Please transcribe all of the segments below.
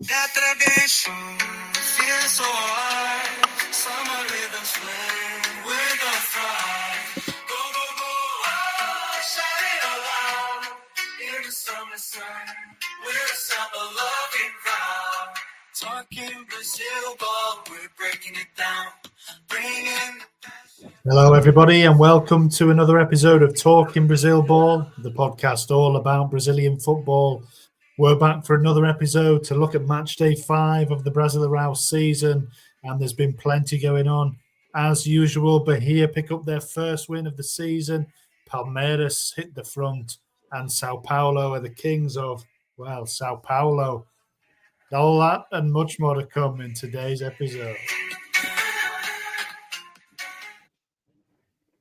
That tradition feels so alive. Summer rhythms flame with a thrive. Go, go, go, oh, shout it aloud. In the summer sun, we're a summer loving crowd. Talking Brazil ball, we're breaking it down. Bringing the passion. Hello, everybody, and welcome to another episode of Talking Brazil Ball, the podcast all about Brazilian football. We're back for another episode to look at match day 5 of the Brasileirão season, and there's been plenty going on. As usual, Bahia pick up their first win of the season, Palmeiras hit the front, and Sao Paulo are the kings of, well, Sao Paulo. All that and much more to come in today's episode.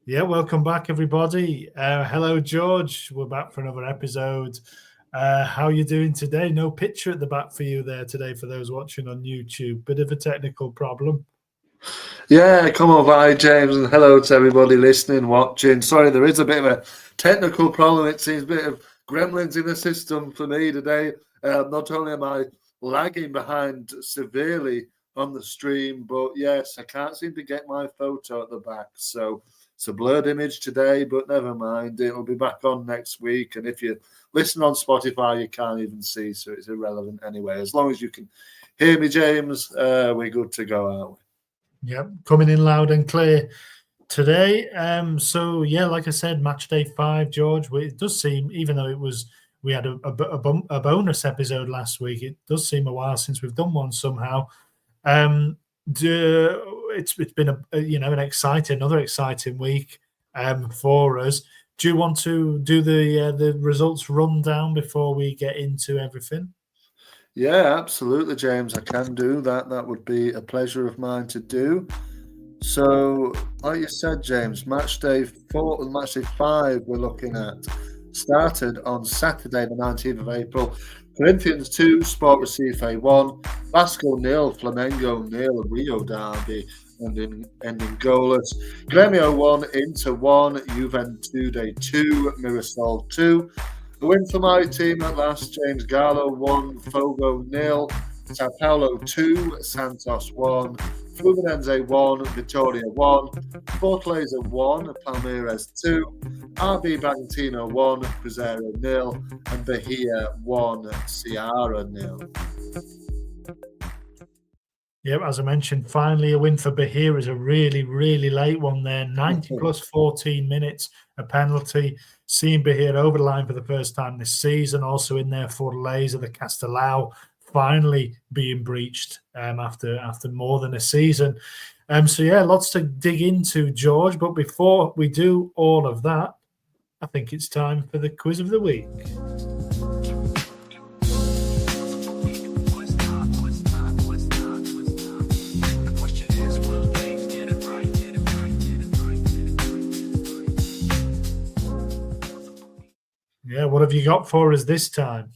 Yeah, welcome back, everybody. Hello, George. We're back for another episode. How are you doing today? No picture at the back for you there today for those watching on YouTube. Bit of a technical problem. Yeah, come on by, James, and hello to everybody listening, watching. Sorry, there is a bit of a technical problem. It seems a bit of gremlins in the system for me today. Not only am I lagging behind severely on the stream, but yes, I can't seem to get my photo at the back. So it's a blurred image today, but never mind. It'll be back on next week. And if you listen on Spotify, you can't even see, so it's irrelevant anyway. As long as you can hear me, James, we're good to go, aren't we? Yep, coming in loud and clear today. So yeah, like I said, match day 5, George. It does seem, even though we had a bonus episode last week, it does seem a while since we've done one somehow. It's been another exciting week for us. Do you want to do the results rundown before we get into everything? Yeah, absolutely, James. I can do that. That would be a pleasure of mine to do. So, like you said, James, match day 4 and match day 5 we're looking at started on Saturday, the 19th of April. Corinthians 2, Sport Recife 1, Vasco 0, Flamengo 0, Rio Derby ending goalless. Grêmio 1, Inter 1, Juventude 2, Mirassol 2. The win for my team at last, James. Galo 1, Fogo 0, Sao Paulo 2, Santos 1, Fluminense 1, Vitória 1, Fortaleza 1, Palmeiras 2, RB Bragantino 1, Cruzeiro 0, and Bahia 1, Ceará 0. Yep, as I mentioned, finally a win for Bahia is a really, really late one there. 90 plus 14 minutes, a penalty. Seeing Bahia over the line for the first time this season, also in there Fortaleza, the Castelao, finally being breached after more than a season. So yeah, lots to dig into, George. But before we do all of that, I think it's time for the quiz of the week. Yeah, what have you got for us this time?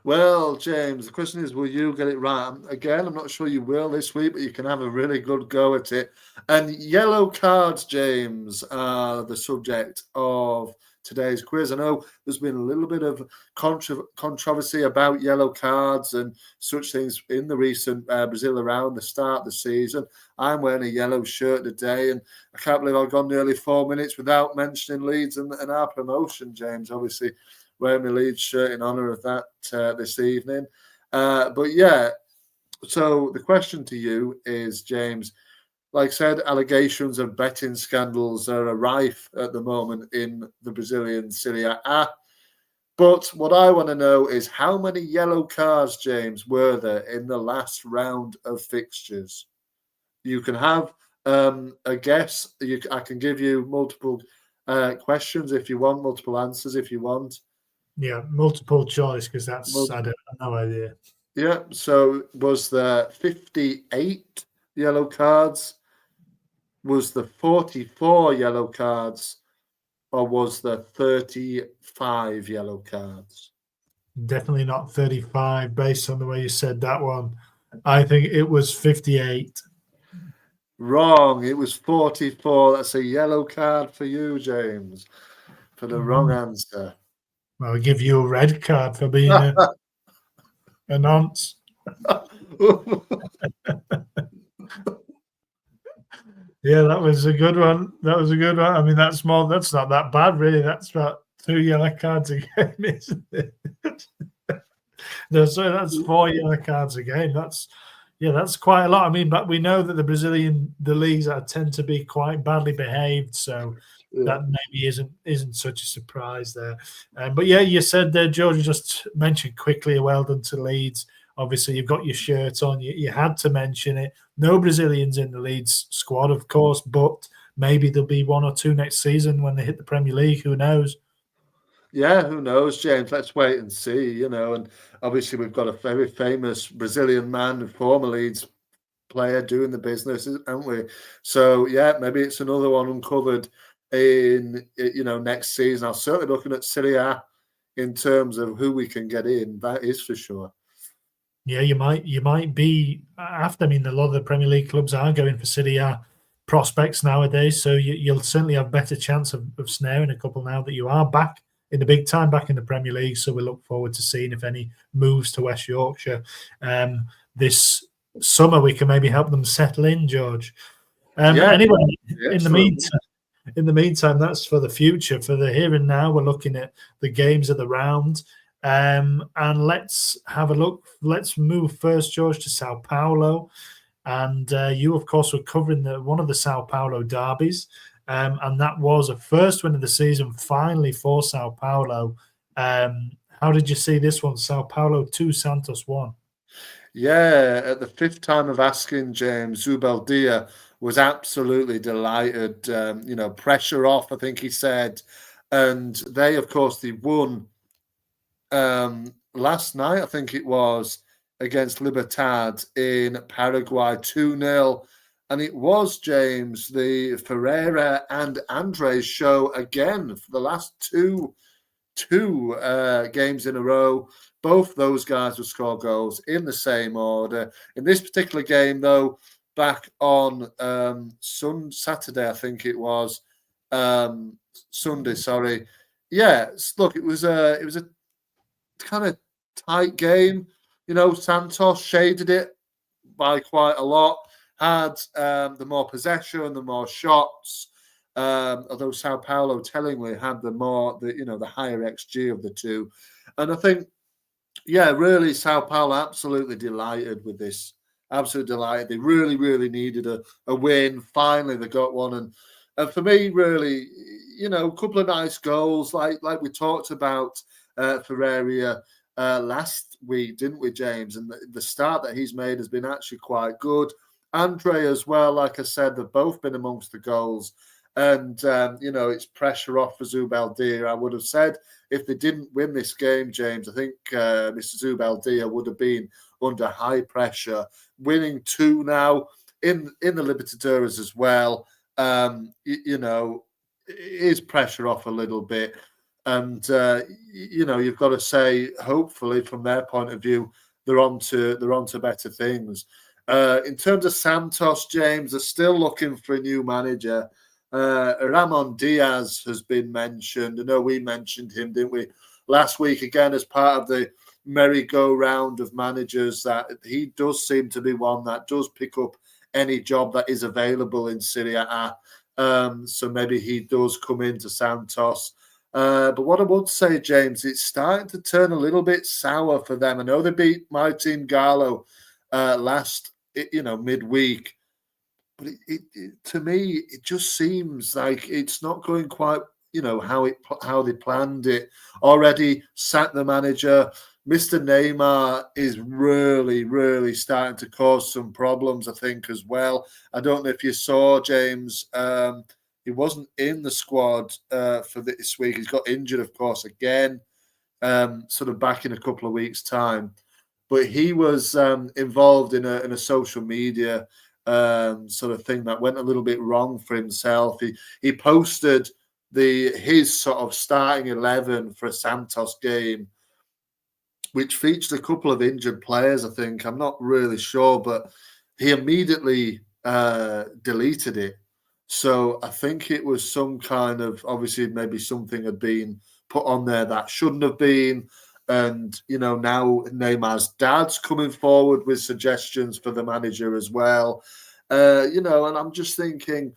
Well, James, the question is, will you get it right? Again, I'm not sure you will this week, but you can have a really good go at it. And yellow cards, James, are the subject of today's quiz. I know there's been a little bit of controversy about yellow cards and such things in the recent Brasileirão, the start of the season. I'm wearing a yellow shirt today, and I can't believe I've gone nearly 4 minutes without mentioning Leeds and our promotion, James. Obviously, wearing my Leeds shirt in honour of that this evening. But yeah, so the question to you is, James, like I said, allegations of betting scandals are rife at the moment in the Brazilian Serie A. But what I want to know is how many yellow cards, James, were there in the last round of fixtures? You can have a guess. I can give you multiple questions if you want, multiple answers if you want. Yeah, multiple choice, because I have no idea. Yeah, so was there 58 yellow cards? Was there 44 yellow cards? Or was there 35 yellow cards? Definitely not 35, based on the way you said that one. I think it was 58. Wrong. It was 44. That's a yellow card for you, James, for the wrong answer. Well, I'll give you a red card for being a nonce. Yeah, that was a good one. That was a good one. I mean, that's not that bad, really. That's about 2 yellow cards a game, isn't it? No, so that's 4 yellow cards a game. That's quite a lot. I mean, but we know that the leagues tend to be quite badly behaved, so that maybe isn't such a surprise there. But yeah, you said there, George, you just mentioned quickly a well done to Leeds. Obviously, you've got your shirt on. You had to mention it. No Brazilians in the Leeds squad, of course, but maybe there'll be one or two next season when they hit the Premier League. Who knows? Yeah, who knows, James? Let's wait and see, And obviously, we've got a very famous Brazilian man, former Leeds player, doing the business, haven't we? So, yeah, maybe it's another one uncovered in, next season. I'm certainly looking at Serie A in terms of who we can get in. That is for sure. Yeah, you might be after. I mean, a lot of the Premier League clubs are going for Serie A prospects nowadays, so you'll certainly have better chance of snaring a couple now that you are back in the big time, back in the Premier League. So we look forward to seeing if any moves to West Yorkshire this summer we can maybe help them settle in, George. Anyway, in the meantime. In the meantime, that's for the future. For the here and now, we're looking at the games of the round. And let's have a look. Let's move first, George, to Sao Paulo. And you, of course, were covering one of the Sao Paulo derbies. And that was a first win of the season, finally, for Sao Paulo. How did you see this one? Sao Paulo 2, Santos 1. Yeah, at the fifth time of asking, James, Zubeldia was absolutely delighted. Pressure off, I think he said. And they, of course, they won last night, I think it was, against Libertad in Paraguay 2-0. And it was, James, the Ferreira and Andres show again for the last two games in a row. Both those guys will score goals in the same order. In this particular game, though, back on Saturday, I think it was Sunday. Sorry, yeah. Look, it was a kind of tight game. Santos shaded it by quite a lot. Had the more possession, the more shots. Although Sao Paulo tellingly had the higher XG of the two. And I think, yeah, really Sao Paulo absolutely delighted with this. Absolutely delighted. They really, really needed a win. Finally, they got one. And for me, really, a couple of nice goals, like we talked about Ferreira last week, didn't we, James? And the start that he's made has been actually quite good. Andre as well, like I said, they've both been amongst the goals. And, it's pressure off for Zubeldia. I would have said if they didn't win this game, James, I think Mr. Zubeldia would have been under high pressure. Winning 2 now in the Libertadores as well, is pressure off a little bit. And, you've got to say, hopefully, from their point of view, they're on to better things. In terms of Santos, James, they're still looking for a new manager. Ramon Diaz has been mentioned. I know we mentioned him, didn't we, last week again as part of the merry-go-round of managers, that he does seem to be one that does pick up any job that is available in Serie A. So maybe he does come into Santos. But what I would say, James, it's starting to turn a little bit sour for them. I know they beat my team Galo last, midweek. But to me, it just seems like it's not going quite, how they planned it. Already sacked the manager. Mr. Neymar is really, really starting to cause some problems, I think, as well. I don't know if you saw, James, he wasn't in the squad for this week. He's got injured, of course, again, sort of back in a couple of weeks' time. But he was involved in a social media sort of thing that went a little bit wrong for himself. He posted his sort of starting 11 for a Santos game, which featured a couple of injured players, I think. I'm not really sure, but he immediately deleted it. So I think it was some kind of, obviously maybe something had been put on there that shouldn't have been. And, now Neymar's dad's coming forward with suggestions for the manager as well. And I'm just thinking,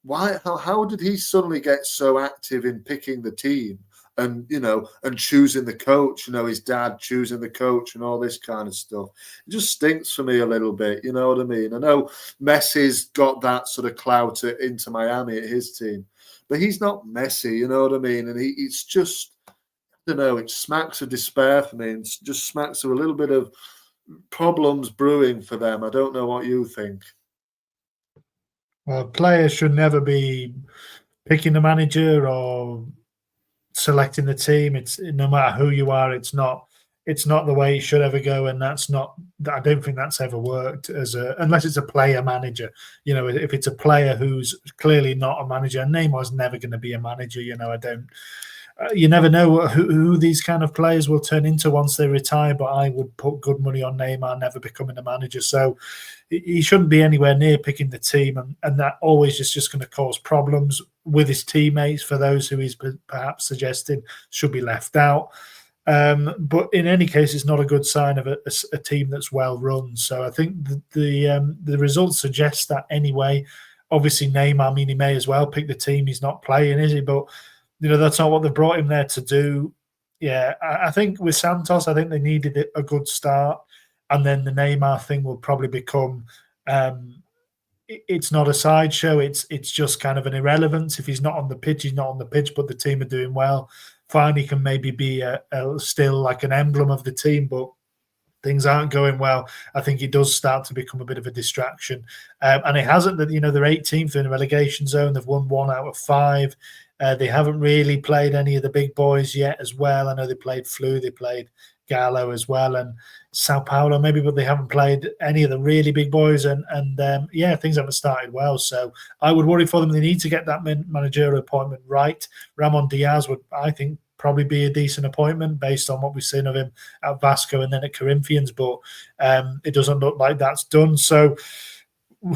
how did he suddenly get so active in picking the team and choosing the coach, his dad choosing the coach and all this kind of stuff? It just stinks for me a little bit, you know what I mean? I know Messi's got that sort of clout at Inter Miami at his team, but he's not Messi, you know what I mean? And it's just, I don't know, it smacks of despair for me, and just smacks of a little bit of problems brewing for them. I don't know what you think. Well, players should never be picking the manager or selecting the team. It's no matter who you are, it's not the way it should ever go, and I don't think that's ever worked unless it's a player manager. If it's a player who's clearly not a manager, and Neymar's never going to be a manager. I don't. You never know who these kind of players will turn into once they retire, but I would put good money on Neymar never becoming a manager. So he shouldn't be anywhere near picking the team, and that always is just going to cause problems with his teammates for those who he's perhaps suggesting should be left out. But in any case, it's not a good sign of a team that's well run. So I think the results suggest that anyway. Obviously, Neymar, he may as well pick the team. He's not playing, is he? But that's not what they brought him there to do. Yeah, I think with Santos, I think they needed a good start. And then the Neymar thing will probably become, it's not a sideshow. It's just kind of an irrelevance. If he's not on the pitch, he's not on the pitch, but the team are doing well. Fine, he can maybe be still like an emblem of the team, but things aren't going well. I think it does start to become a bit of a distraction. And it hasn't. They're 18th in the relegation zone. They've won 1 out of 5. They haven't really played any of the big boys yet as well. I know they played Flu, they played Gallo as well, and Sao Paulo maybe, but they haven't played any of the really big boys. And things haven't started well. So I would worry for them. They need to get that managerial appointment right. Ramon Diaz would, I think, probably be a decent appointment based on what we've seen of him at Vasco and then at Corinthians, but it doesn't look like that's done. So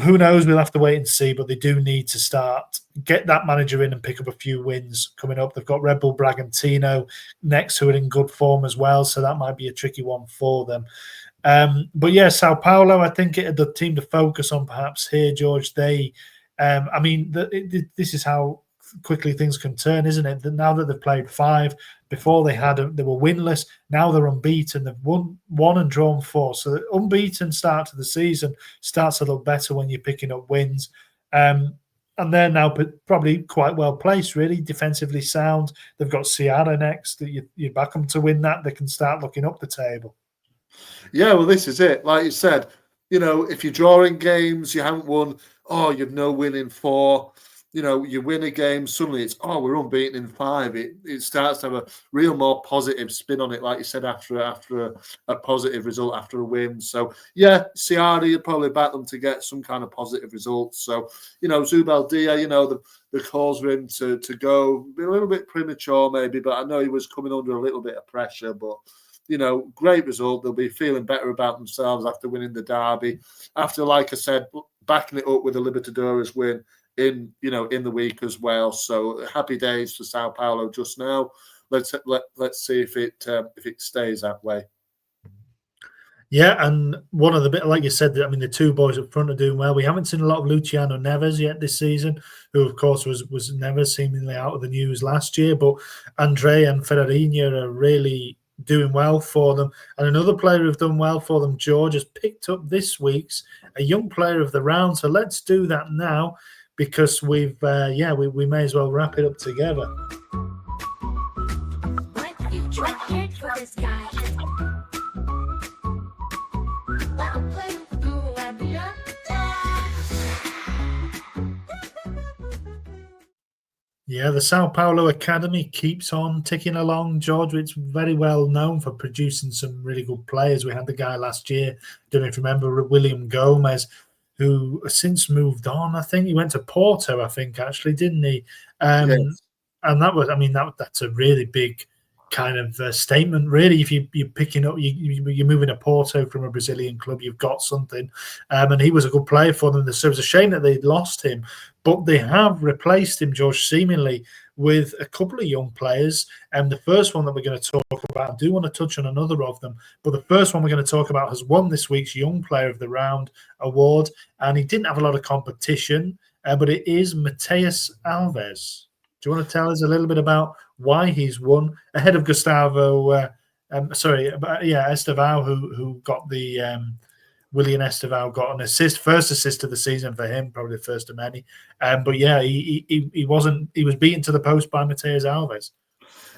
who knows? We'll have to wait and see, but they do need to get that manager in and pick up a few wins coming up. They've got Red Bull Bragantino next, who are in good form as well, so that might be a tricky one for them. But yeah, Sao Paulo, I think the team to focus on perhaps here, George. This is how quickly things can turn, isn't it? Now that they've played 5, before they were winless. Now they're unbeaten. They've won 1 and drawn 4. So the unbeaten start to the season starts a little better when you're picking up wins. And they're now probably quite well placed, really, defensively sound. They've got Ceará next. You back them to win that, they can start looking up the table. Yeah, well, this is it. Like you said, if you're drawing games, you haven't won, you've no win in 4. You win a game, suddenly it's, we're unbeaten in 5. It starts to have a real more positive spin on it, like you said, after a positive result, after a win. So, yeah, Ceará, you'd probably back them to get some kind of positive results. So, Zubeldia, the calls for him to go a little bit premature maybe, but I know he was coming under a little bit of pressure, but great result. They'll be feeling better about themselves after winning the derby. After, like I said, backing it up with a Libertadores win in the week as well. So happy days for Sao Paulo just now. Let's see if it stays that way. Yeah, and one of the bit, like you said, the 2 boys up front are doing well. We haven't seen a lot of Luciano Neves yet this season, who of course was never seemingly out of the news last year. But Andre and Ferreirinha are really doing well for them. And another player who've done well for them, George, has picked up this week's a young player of the round. So let's do that now, because we may as well wrap it up together. Yeah, the Sao Paulo Academy keeps on ticking along, George. It's very well known for producing some really good players. We had the guy last year, don't know if you remember, William Gomez, who has since moved on. I think he went to Porto, actually, didn't he? Yes. And that was, that's a really big kind of statement, really. If you're picking up, you're moving to Porto from a Brazilian club, you've got something. And he was a good player for them. So it was a shame that they lost him, but they have replaced him, George, seemingly with a couple of young players. And the first one that we're going to talk about, I do want to touch on another of them, but the first one we're going to talk about has won this week's Young Player of the Round award, and he didn't have a lot of competition, but it is Mateus Alves. Do you want to tell us a little bit about why he's won ahead of Estevao, who got the William Estevao got an assist, first assist of the season for him, probably the first of many. But yeah, he was beaten to the post by Mateus Alves.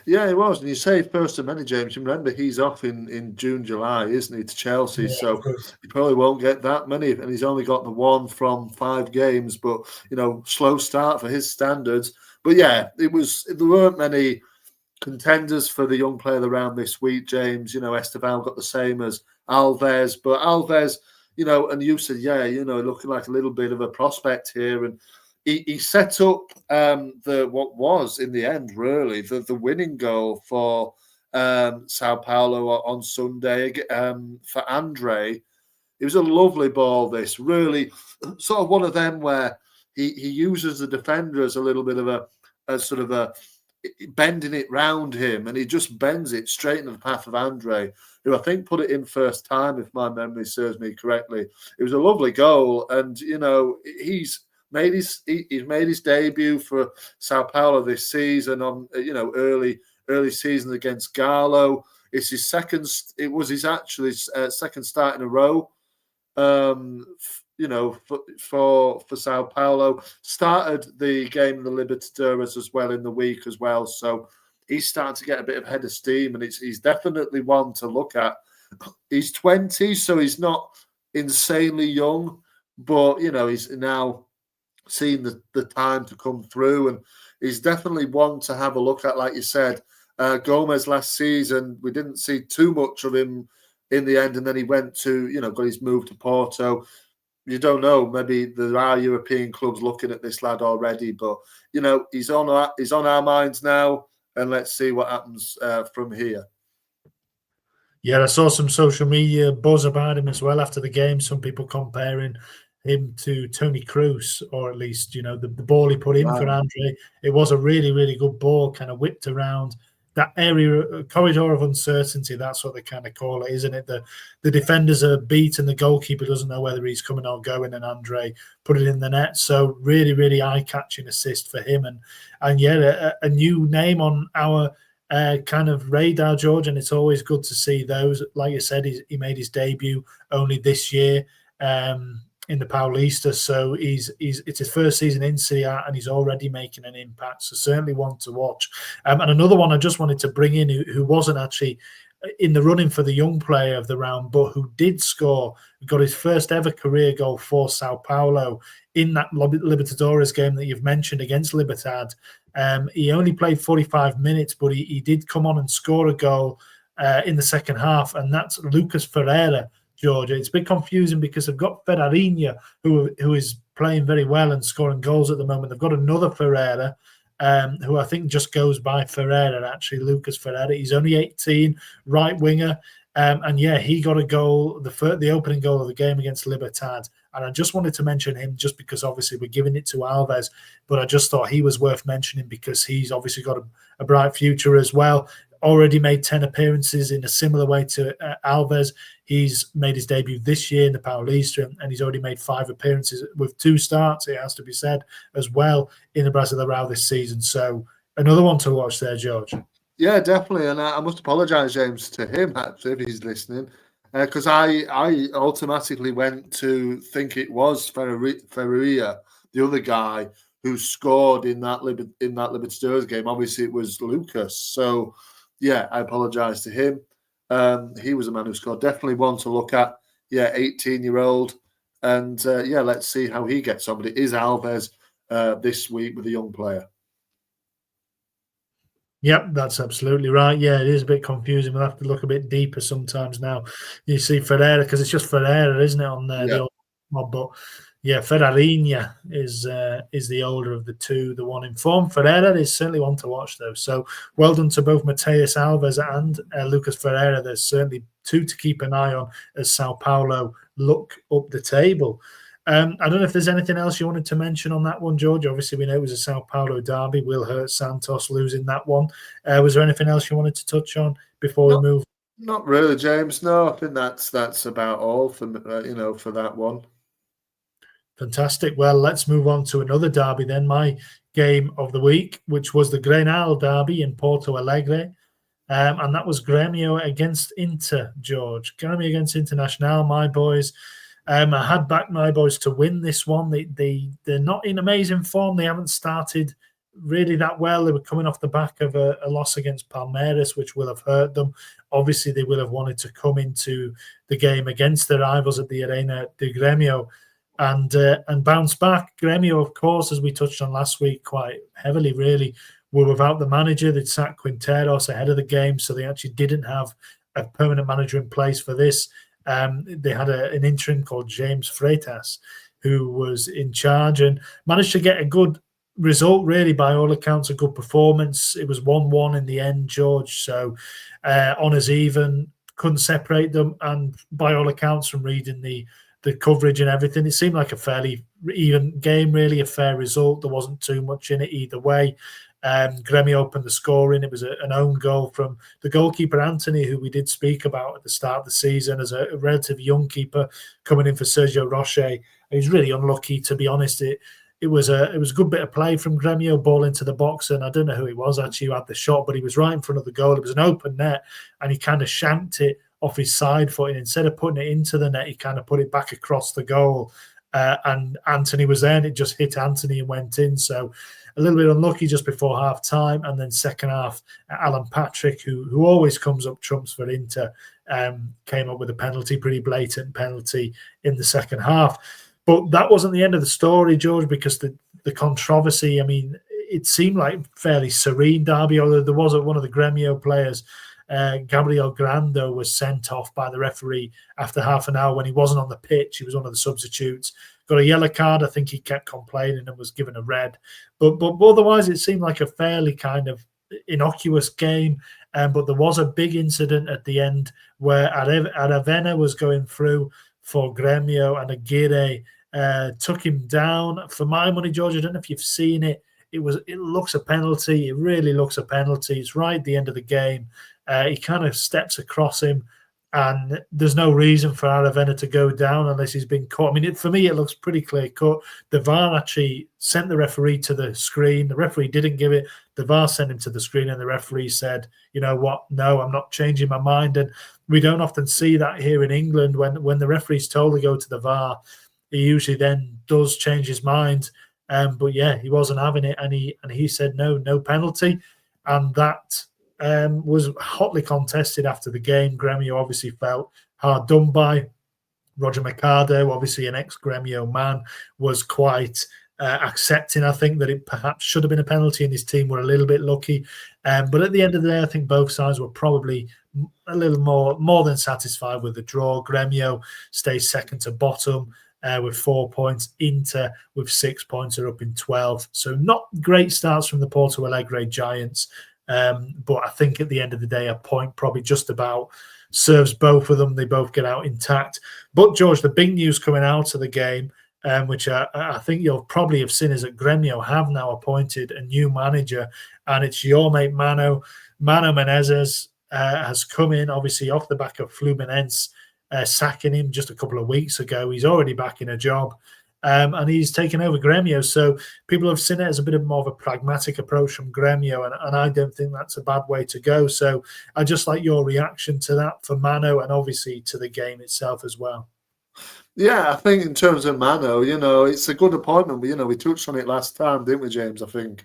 Yeah, he was. And you say first of many, James. You remember he's off in June, July, isn't he, to Chelsea? Yeah, so he probably won't get that many. And he's only got the one from 5 games. But, slow start for his standards. But yeah, there weren't many contenders for the Young Player of the Round this week, James. Estevao got the same as Alves. But Alves, and you said, looking like a little bit of a prospect here. And he set up what was in the end really the winning goal for Sao Paulo on Sunday for Andre. It was a lovely ball. This really sort of one of them where he uses the defender as a little bit of a sort of a bending it round him, and he just bends it straight into the path of Andre, who I think put it in first time, if my memory serves me correctly. It was a lovely goal, and he's made his debut for Sao Paulo this season on early season against Galo. It's his second. It was his actually second start in a row. For Sao Paulo, started the game in the Libertadores as well in the week as well. So he's starting to get a bit of head of steam, and he's definitely one to look at. He's 20, so he's not insanely young, but he's now seen the time to come through, and he's definitely one to have a look at. Like you said, Gomez last season, we didn't see too much of him in the end, and then he went to got his move to Porto. You don't know, maybe there are European clubs looking at this lad already, but he's on our minds now, and let's see what happens from here. Yeah, I saw some social media buzz about him as well after the game. Some people comparing him to Tony Kroos, or at least, the ball he put in for Andre. It was a really, really good ball, kind of whipped around that area, corridor of uncertainty. That's what they kind of call it, isn't it? The defenders are beat and the goalkeeper doesn't know whether he's coming or going, and Andre put it in the net. So really, really eye-catching assist for him. And yeah, a new name on our kind of radar, George, and it's always good to see those. Like you said, he made his debut only this year in the Paulista, so it's his first season in Serie A, and he's already making an impact. So certainly one to watch. And another one I just wanted to bring in, who wasn't actually in the running for the Young Player of the Round, but who did score, got his first ever career goal for Sao Paulo in that Libertadores game that you've mentioned against Libertad. He only played 45 minutes, but he did come on and score a goal in the second half, and that's Lucas Ferreira, Georgia. It's a bit confusing because they've got Ferreirinha, who is playing very well and scoring goals at the moment. They've got another Ferreira, who I think just goes by Ferreira, actually, Lucas Ferreira. He's only 18, right winger. And yeah, he got a goal, the opening goal of the game against Libertad. And I just wanted to mention him just because obviously we're giving it to Alves, but I just thought he was worth mentioning because he's obviously got a bright future as well. Already made 10 appearances in a similar way to Alves. He's made his debut this year in the Paulista, and he's already made 5 appearances with 2 starts, it has to be said, as well in the Brasileirão this season. So another one to watch there, George. Yeah, definitely. And I must apologise, James, to him, actually, if he's listening, because I automatically went to think it was Ferreira, the other guy who scored in that Libertadores game. Obviously, it was Lucas. So, yeah, I apologise to him. He was a man who scored. Definitely one to look at. Yeah, 18-year-old. And, yeah, let's see how he gets on. But it is Alves this week with a young player. Yep, that's absolutely right. Yeah, it is a bit confusing. We'll have to look a bit deeper sometimes now. You see Ferreira, because it's just Ferreira, isn't it, on there? Yeah. But yeah, Ferreirinha is the older of the two, the one in form. Ferreira is certainly one to watch, though. So well done to both Mateus Alves and Lucas Ferreira. There's certainly 2 to keep an eye on as Sao Paulo look up the table. I don't know if there's anything else you wanted to mention on that one, George. Obviously, we know it was a Sao Paulo derby. Will hurt Santos losing that one. Was there anything else you wanted to touch on before we move? Not really, James. No, I think that's about all for for that one. Fantastic. Well, let's move on to another derby then. My game of the week, which was the Grenal derby in Porto Alegre. And that was Grêmio against Inter, George. Grêmio against Internacional, my boys. I had backed my boys to win this one. They're not in amazing form. They haven't started really that well. They were coming off the back of a loss against Palmeiras, which will have hurt them. Obviously, they will have wanted to come into the game against their rivals at the Arena de Grêmio and bounce back. Grêmio, of course, as we touched on last week, quite heavily, really, were without the manager. They'd sacked Quinteros ahead of the game, so they actually didn't have a permanent manager in place for this. They had an interim called James Freitas, who was in charge and managed to get a good result, really, by all accounts, a good performance. It was 1-1 in the end, George, so honours even, couldn't separate them, and by all accounts, from reading the coverage and everything, it seemed like a fairly even game, really, a fair result. There wasn't too much in it either way. Grêmio opened the scoring. It was an own goal from the goalkeeper, Anthony, who we did speak about at the start of the season as a relatively young keeper coming in for Sergio Rocher. He was really unlucky, to be honest. It was a good bit of play from Grêmio, ball into the box, and I don't know who it was actually who had the shot, but he was right in front of the goal. It was an open net, and he kind of shanked it off his side foot, and instead of putting it into the net, he kind of put it back across the goal. And Anthony was there, and it just hit Anthony and went in. So a little bit unlucky just before half time. And then second half, Alan Patrick, who always comes up trumps for Inter, came up with a penalty, pretty blatant penalty in the second half. But that wasn't the end of the story, George, because the controversy, I mean, it seemed like fairly serene derby, although there was one of the Grêmio players, Gabriel Grando, was sent off by the referee after half an hour when he wasn't on the pitch. He was one of the substitutes. Got a yellow card. I think he kept complaining and was given a red. But otherwise, it seemed like a fairly kind of innocuous game. But there was a big incident at the end where Aravena was going through for Grêmio and Aguirre took him down. For my money, George, I don't know if you've seen it. It looks a penalty. It really looks a penalty. It's right at the end of the game. He kind of steps across him, and there's no reason for Aravena to go down unless he's been caught. I mean, for me, it looks pretty clear cut. The VAR actually sent the referee to the screen. The referee didn't give it. The VAR sent him to the screen, and the referee said, you know what, no, I'm not changing my mind. And we don't often see that here in England. When the referee's told to go to the VAR, he usually then does change his mind. But yeah, he wasn't having it, and he said no penalty. And that was hotly contested after the game. Grêmio obviously felt hard done by. Roger Mercado, obviously an ex-Grêmio man, was quite accepting, I think, that it perhaps should have been a penalty and his team were a little bit lucky. But at the end of the day, I think both sides were probably a little more than satisfied with the draw. Grêmio stays second to bottom with 4 points. Inter with 6 points are up in 12. So not great starts from the Porto Alegre Giants. But I think at the end of the day, a point probably just about serves both of them. They both get out intact. But, George, the big news coming out of the game, which I think you'll probably have seen, is that Grêmio have now appointed a new manager, and it's your mate Mano Menezes has come in, obviously off the back of Fluminense sacking him just a couple of weeks ago. He's already back in a job. And he's taken over Grêmio. So people have seen it as a bit more of a pragmatic approach from Grêmio, and I don't think that's a bad way to go. So I just like your reaction to that for Mano and obviously to the game itself as well. Yeah, I think in terms of Mano, it's a good appointment. But, we touched on it last time, didn't we, James? I think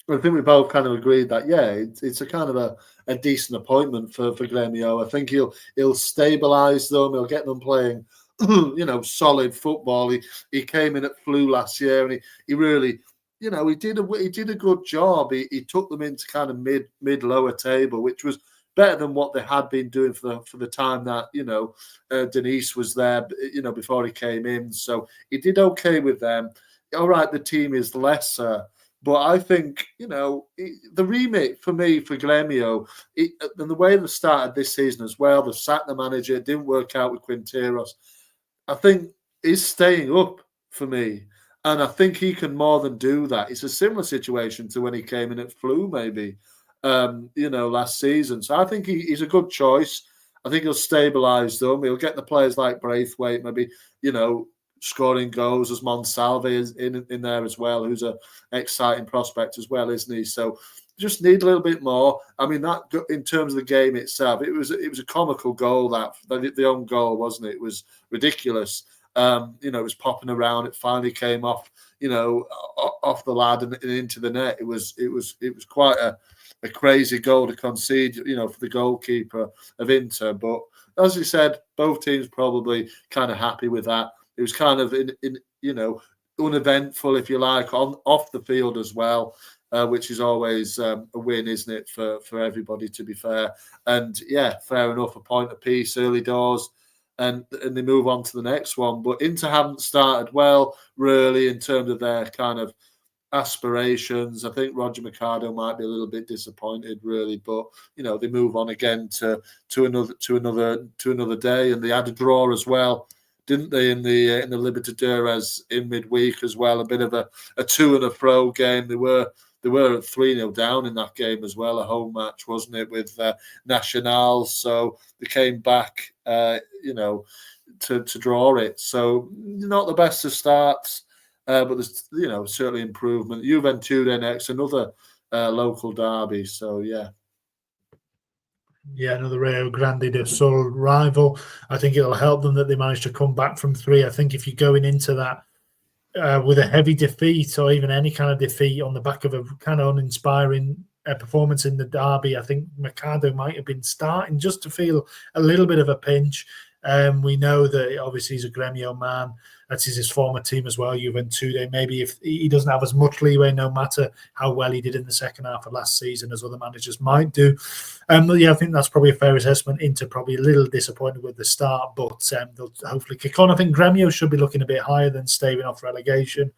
we both kind of agreed that, yeah, it's a kind of a decent appointment for Grêmio. I think he'll stabilise them. He'll get them playing solid football. He came in at Flu last year, and he really, he did a good job. He took them into kind of mid lower table, which was better than what they had been doing for the time that Denise was there, before he came in. So he did okay with them. All right, the team is lesser, but I think the remit for me for Grêmio, and the way they started this season as well, they sacked the manager. It didn't work out with Quinteros. I think is staying up. for me. And I think he can more than do that. It's a similar situation to when he came in at Flu, maybe, last season. So I think he's a good choice. I think he'll stabilise them. He'll get the players like Braithwaite, maybe, scoring goals as Monsalve is in there as well, who's an exciting prospect as well, isn't he? So just need a little bit more. I mean, that in terms of the game itself, it was a comical goal, that the own goal, wasn't it? It was ridiculous. It was popping around. It finally came off, off the lad and into the net. It was quite a crazy goal to concede, for the goalkeeper of Inter. But as you said, both teams probably kind of happy with that. It was kind of uneventful, if you like, off the field as well, which is always a win, isn't it, for everybody, to be fair. And yeah, fair enough, a point apiece, early doors. And they move on to the next one. But Inter haven't started well, really, in terms of their kind of aspirations. I think Roger Mercado might be a little bit disappointed, really. But they move on again to another day, and they had a draw as well, didn't they, in the Libertadores in midweek as well? A bit of a to and fro game. They were at 3-0 down in that game as well, a home match, wasn't it, with Nacional? So they came back, to draw it. So not the best of starts, but there's, certainly improvement. Juventude next, another local derby. So, yeah. Yeah, another Rio Grande do Sul rival. I think it'll help them that they managed to come back from 3. I think if you're going into that with a heavy defeat, or even any kind of defeat on the back of a kind of uninspiring performance in the derby, I think Mercado might have been starting just to feel a little bit of a pinch. We know that obviously he's a Gremio man. That's his former team as well, Juventude. Maybe if he doesn't have as much leeway, no matter how well he did in the second half of last season, as other managers might do. But yeah, I think that's probably a fair assessment. Inter probably a little disappointed with the start, but they'll hopefully kick on. I think Gremio should be looking a bit higher than staving off relegation.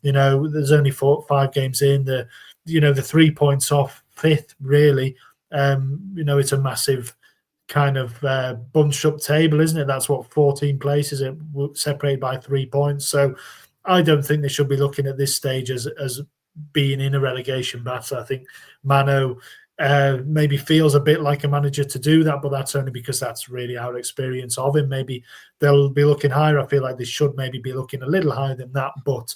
There's only 5 games in. The 3 points off 5th, really. It's a massive kind of bunched up table, isn't it? That's what 14 places are separated by 3 points. So I don't think they should be looking at this stage as being in a relegation battle. I think Mano maybe feels a bit like a manager to do that, but that's only because that's really our experience of him. Maybe they'll be looking higher. I feel like they should maybe be looking a little higher than that, but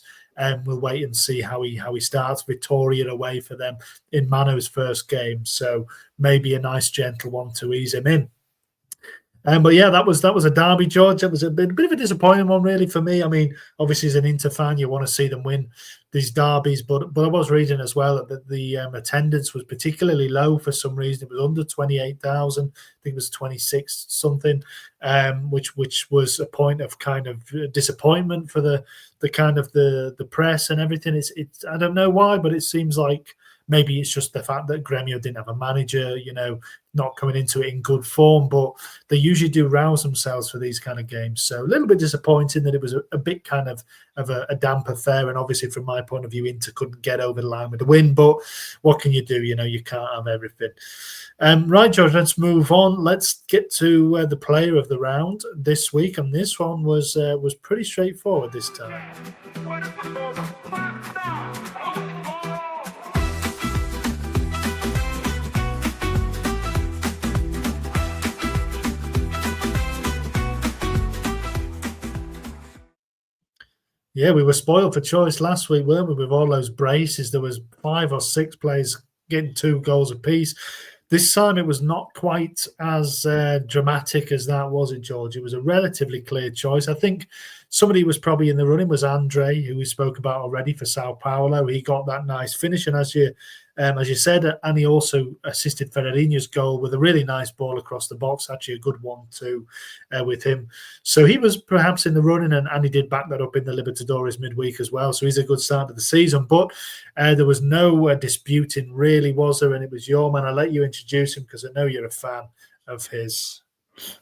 we'll wait and see how he starts. Victoria away for them in Mano's first game, so maybe a nice gentle one to ease him in. But yeah, that was a derby, George. It was a bit of a disappointing one, really, for me. I mean, obviously, as an Inter fan, you want to see them win these derbies, but I was reading as well that the attendance was particularly low for some reason. It was under 28,000. I think it was 26 something, which was a point of kind of disappointment for the kind of the press and everything. It's I don't know why, but it seems like maybe it's just the fact that Gremio didn't have a manager, not coming into it in good form, but they usually do rouse themselves for these kind of games. So a little bit disappointing that it was a bit kind of a damp affair. And obviously, from my point of view, Inter couldn't get over the line with the win. But what can you do? You can't have everything. Right, George, let's move on. Let's get to the player of the round this week. And this one was pretty straightforward this time. Yeah, we were spoiled for choice last week, weren't we, with all those braces? There was 5 or 6 players getting 2 goals apiece. This time it was not quite as dramatic as that, was it, George? It was a relatively clear choice. I think somebody who was probably in the running was Andre, who we spoke about already for Sao Paulo. He got that nice finish, and as you said, and he also assisted Ferreirinha's goal with a really nice ball across the box, actually a good one too with him. So he was perhaps in the running, and he did back that up in the Libertadores midweek as well. So he's a good start to the season. But there was no disputing, really, was there? And it was your man. I'll let you introduce him because I know you're a fan of his.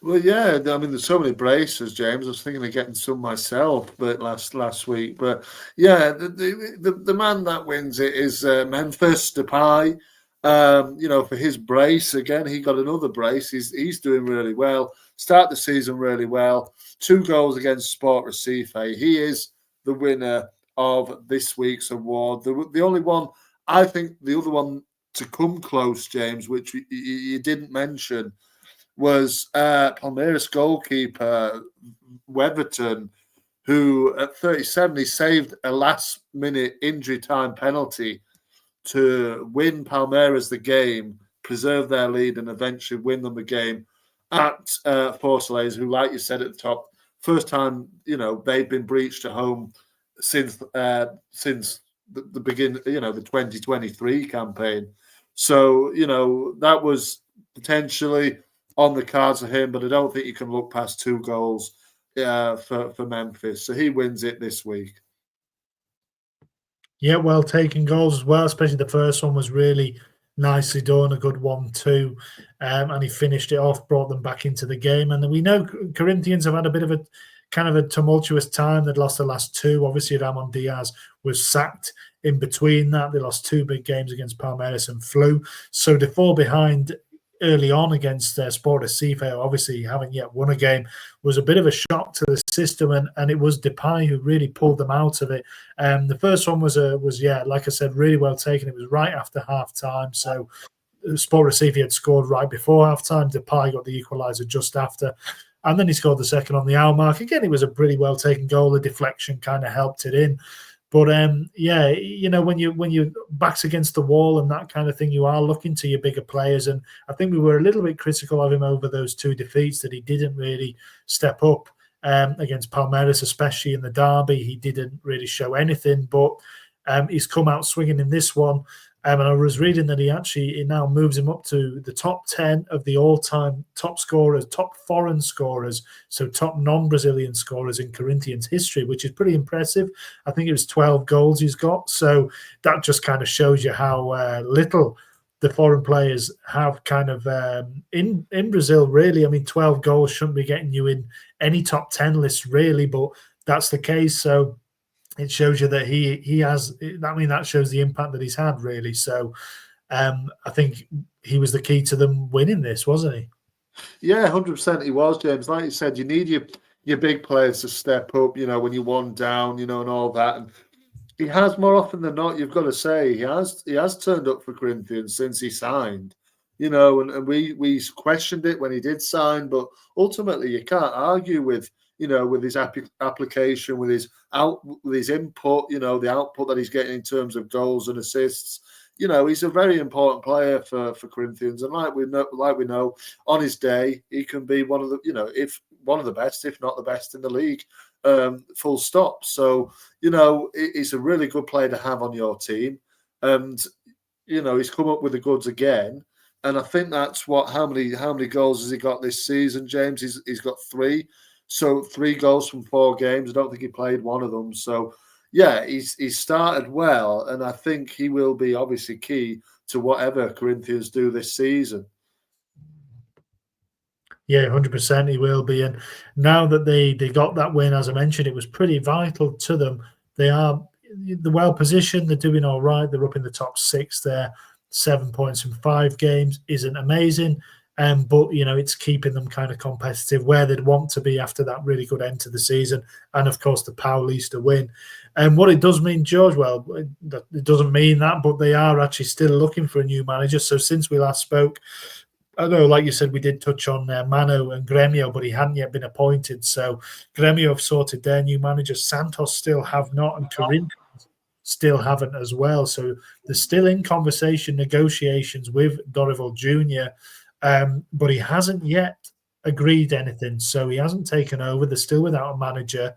Well, yeah, I mean, there's so many braces, James. I was thinking of getting some myself, but last week. But yeah, the man that wins it is Memphis Depay. For his brace again, he got another brace. He's doing really well. Start the season really well. 2 goals against Sport Recife. He is the winner of this week's award. The only one, I think, the other one to come close, James, which you didn't mention, was Palmeiras goalkeeper Weatherton, who at 37 he saved a last-minute injury time penalty to win Palmeiras the game, preserve their lead, and eventually win them the game at Fortaleza, who, like you said at the top, first time they've been breached at home since the beginning, the 2023 campaign. So that was potentially on the cards for him, but I don't think you can look past 2 goals for Memphis. So he wins it this week. Yeah, well taken goals as well, especially the first one was really nicely done, a good 1-2, and he finished it off, brought them back into the game. And we know Corinthians have had a bit of a kind of a tumultuous time. They'd lost the last 2. Obviously, Ramon Diaz was sacked in between that. They lost 2 big games against Palmeiras and flew. So to fall behind early on against Sport Recife, obviously haven't yet won a game, was a bit of a shock to the system, and it was Depay who really pulled them out of it. The first one was like I said, really well taken. It was right after half time, so Sport Recife had scored right before half time. Depay got the equaliser just after, and then he scored the second on the hour mark. Again, it was a pretty well taken goal. The deflection kind of helped it in. But when you backs against the wall and that kind of thing, you are looking to your bigger players. And I think we were a little bit critical of him over those 2 defeats, that he didn't really step up against Palmeiras, especially in the derby. He didn't really show anything, but he's come out swinging in this one. And I was reading that it now moves him up to the top 10 of the all-time top scorers, top foreign scorers, so top non-Brazilian scorers in Corinthians history, which is pretty impressive. I think it was 12 goals he's got. So that just kind of shows you how little the foreign players have kind of in Brazil, really. I mean, 12 goals shouldn't be getting you in any top 10 list, really, but that's the case. So it shows you that he has. I mean, that shows the impact that he's had, really. So I think he was the key to them winning this, wasn't he? Yeah, 100% he was, James. Like you said, you need your big players to step up, when you're 1 down, and all that. And he has, more often than not, you've got to say, he has turned up for Corinthians since he signed. And we questioned it when he did sign, but ultimately you can't argue with with his application, with his input, the output that he's getting in terms of goals and assists. He's a very important player for Corinthians, and like we know, on his day, he can be one of the, if one of the best, if not the best in the league. Full stop. So he's a really good player to have on your team, and he's come up with the goods again. And I think that's how many goals has he got this season, James? He's got 3. So 3 goals from 4 games. I don't think he played one of them. So, yeah, he's started well, and I think he will be obviously key to whatever Corinthians do this season. Yeah, 100% he will be. And now that they got that win, as I mentioned, it was pretty vital to them. They're well positioned. They're doing all right. They're up in the top 6 there. 7 points in 5 games isn't amazing. But, it's keeping them kind of competitive where they'd want to be after that really good end to the season. And, of course, the Paulista win. And what it does mean, George, well, it doesn't mean that, but they are actually still looking for a new manager. So since we last spoke, I know, like you said, we did touch on Mano and Grêmio, but he hadn't yet been appointed. So Grêmio have sorted their new manager. Santos still have not, and Corinthians still haven't as well. So they're still in conversation, negotiations with Dorival Jr., but he hasn't yet agreed anything. So he hasn't taken over. They're still without a manager.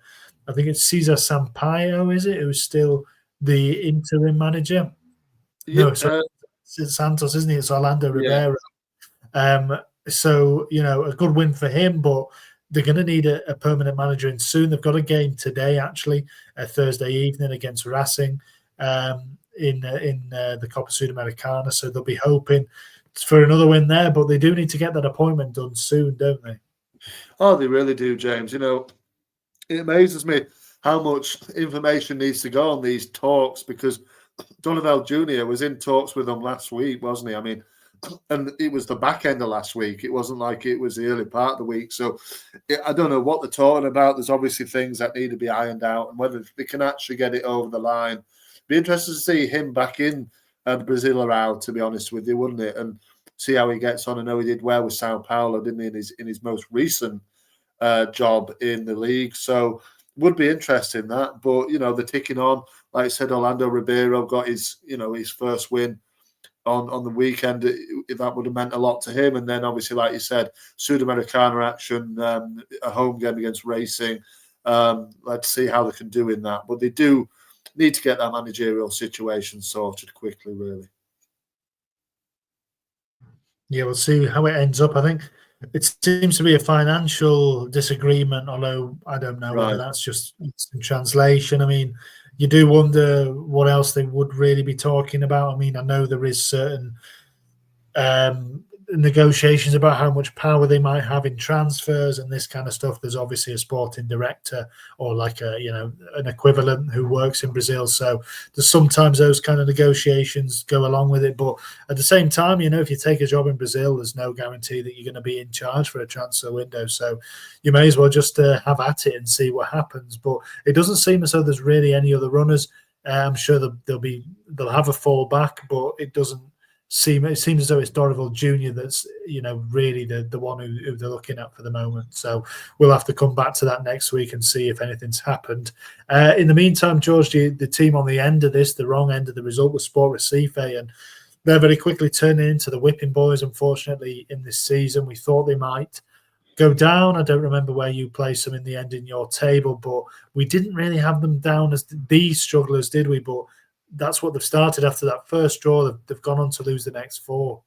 I think it's Cesar Sampaio, is it, who's still the interim manager? Yeah, No, sorry, it's Santos, isn't it? It's Orlando Ribeiro. So, a good win for him, but they're going to need a permanent manager in soon. They've got a game today, actually, Thursday evening against Racing in the Copa Sudamericana. So they'll be hoping for another win there, but they do need to get that appointment done soon, don't they? Oh, they really do, James. It amazes me how much information needs to go on these talks, because Dorival Jr. was in talks with them last week, wasn't he? I mean, and it was the back end of last week. It wasn't like it was the early part of the week. So I don't know what they're talking about. There's obviously things that need to be ironed out, and whether they can actually get it over the line. Be interested to see him back in the Brasileirão, to be honest with you, wouldn't it? And see how he gets on. I know he did well with Sao Paulo, didn't he, in his most recent job in the league. So would be interesting that. But they're ticking on. Like I said, Orlando Ribeiro got his first win on the weekend. That would have meant a lot to him. And then obviously, like you said, Sudamericana action, a home game against Racing. Let's see how they can do in that. But they do need to get that managerial situation sorted quickly, really. Yeah, we'll see how it ends up. I think it seems to be a financial disagreement, although I don't know whether that's just some translation. I mean, you do wonder what else they would really be talking about. I mean, I know there is certain negotiations about how much power they might have in transfers and this kind of stuff. There's obviously a sporting director or like an equivalent who works in Brazil. So there's sometimes those kind of negotiations go along with it. But at the same time, if you take a job in Brazil, there's no guarantee that you're going to be in charge for a transfer window. So you may as well just have at it and see what happens. But it doesn't seem as though there's really any other runners. I'm sure they'll have a fallback, but it seems as though it's Dorival Jr. that's really the one who they're looking at for the moment. So we'll have to come back to that next week and see if anything's happened. In the meantime, George, the team on the end of this, the wrong end of the result, was Sport Recife, and they're very quickly turning into the whipping boys. Unfortunately, in this season, we thought they might go down. I don't remember where you placed them in the end in your table, but we didn't really have them down as these strugglers, did we? But that's what they've started after that first draw. They've gone on to lose the next 4.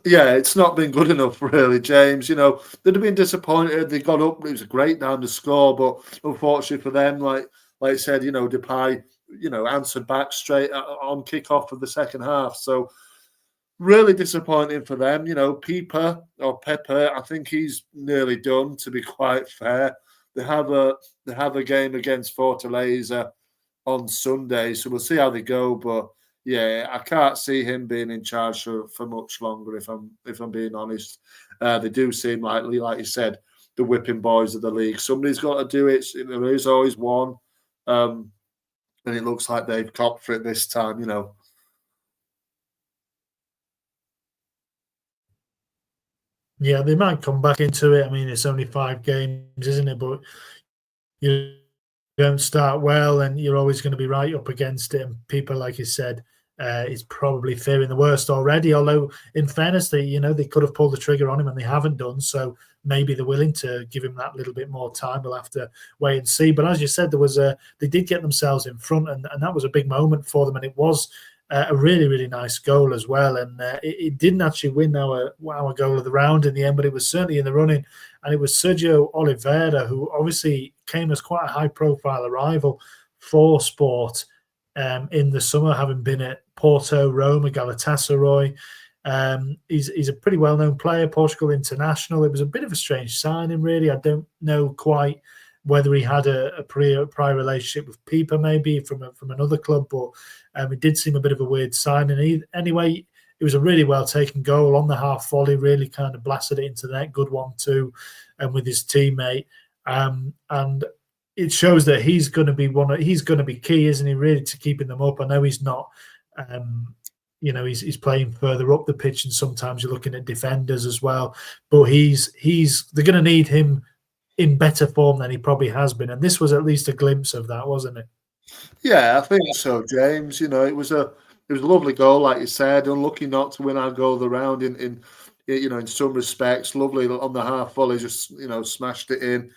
Yeah, it's not been good enough, really, James. They'd have been disappointed. They got up. It was a great down to score, but unfortunately for them, like I said, Depay, answered back straight on kickoff of the second half. So really disappointing for them. Pepe, I think he's nearly done, to be quite fair. They have a game against Fortaleza on Sunday, so we'll see how they go. But yeah, I can't see him being in charge for much longer. If I'm being honest, they do seem like you said, the whipping boys of the league. Somebody's got to do it. There is always one, and it looks like they've copped for it this time. Yeah, they might come back into it. I mean, it's only 5 games, isn't it? But you don't start well, and you're always going to be right up against it. And people, like you said, is probably fearing the worst already. Although, in fairness, they could have pulled the trigger on him, and they haven't done. So maybe they're willing to give him that little bit more time. We'll have to wait and see. But as you said, they did get themselves in front, and that was a big moment for them. And it was a really, really nice goal as well. And it didn't actually win our goal of the round in the end, but it was certainly in the running. And it was Sergio Oliveira, who obviously came as quite a high-profile arrival for Sport in the summer, having been at Porto, Roma, Galatasaray. He's a pretty well-known player, Portugal international. It was a bit of a strange signing, really. I don't know quite whether he had a prior relationship with Paiva, maybe from another club, but it did seem a bit of a weird signing. Anyway, it was a really well-taken goal on the half volley, really kind of blasted it into the net, good 1-2, and with his teammate. And it shows that he's going to be key, isn't he, really, to keeping them up. I know he's not, he's playing further up the pitch, and sometimes you're looking at defenders as well. But they're going to need him in better form than he probably has been, and this was at least a glimpse of that, wasn't it? Yeah, I think so, James. It was a lovely goal, like you said. Unlucky not to win our goal of the round in some respects. Lovely on the half volley, just smashed it in.